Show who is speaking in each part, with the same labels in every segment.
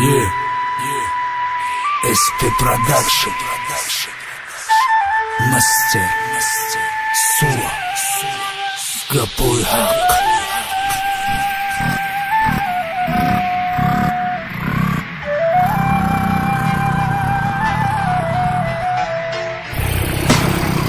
Speaker 1: Yeah. SP Production. Master. Sua. Gapoy Haq.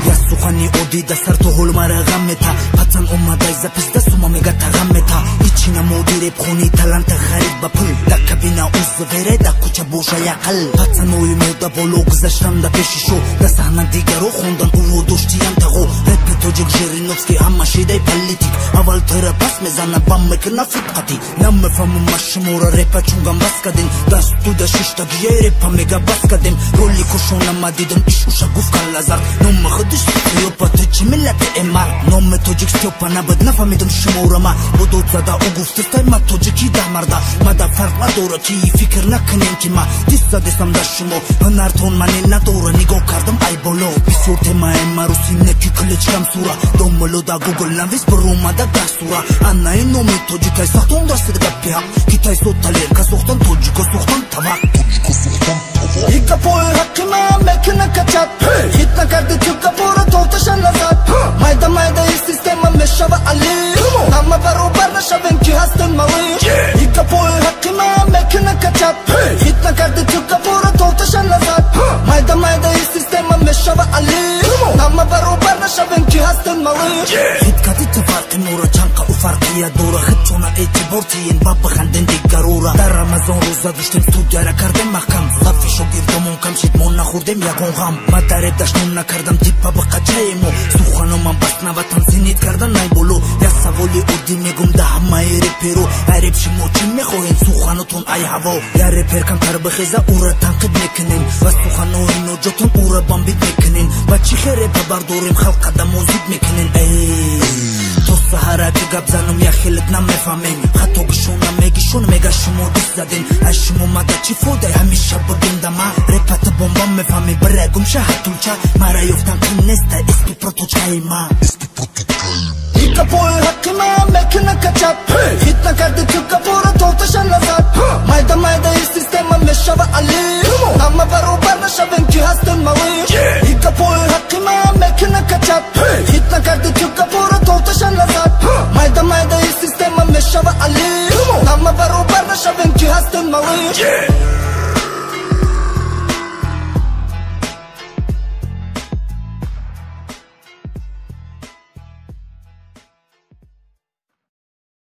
Speaker 1: Yasukani odida sarto holmara gameta Patsan omada zapizda suma mega tagameta Ichina modire phoni talanta kharid ba pul Dakabina uzvere da kucha bosha yaqal Patsan oy moda bolo gzashtam da peshisho Da sahna digaro khondan uvo doshtiyan tago Рэпи Tojik Жириновский hamma shiday politik Aval tera pas mezana bamme kna fitqati Namme famu mashmura рэпа chungam baskadin Das tu da shishta giye рэпа mega baskadim Rolli koshona madidam ish usha gufkan lazar Nomme khodish Yopa тычи милләте эмар Номе Tojik Степа набыд на фамидам шмурама Будутса да угуфты стайма Tojiki дамарда Мада фаркла дора ки фикр на кненкима Дисса десам да шимо Хынар тон мане на дора Ниго кардам ай боло Бисур тема эма русине ки клечкам сура Домоло да Google на вис брума да дасура Анна и номе Tojik ай сахтон да сырга пиап Китай соталер касохтан Tojiko сохтан тавак Ика пое хакима мекина качат Хитна карди тюка пора Майда майда и система мешава али Нама баробар нашавен ки хастен мали Ика пое хакима мекина качат Хитна карди тюка пора толташан назад Майда майда и система мешава али Нама баробар нашавен ки хастен мали Хиткати те фарқи нура чанка у фарқия дура Хитчуна эти бортиен баба ханден дигарура Дар Рамазон рӯза душтем студияра кардем маҳкам Лафи шогирдамон камшид мон нахӯрдем ягон ғам Мадареб дашнун накардам типа бақачаему Суханоман баснаватан зинит кардан найболо Я саволи оди мегум да ҳамаи реперо Ай реп шумо чӣ мехоҳем суханотон ай ҳаво Я репер камтар бихеза ура танқид мекунем Ва суханои ноҷотон ура бамбид мекунем Ва чӣ хе репа бардорем халқада мозид мекунем То саҳара ки гап занум як хелет намефаҳмем Хато гишона мегишон мега шумо дист задем Ай шумо мада чӣ фоидаи ҳамеша будиндама Репата бомба мефаҳме бирагум шаҳатулча Мара ёфтан қин неста SP Проточкаима Ика пое хакима мекина качат Хитна карди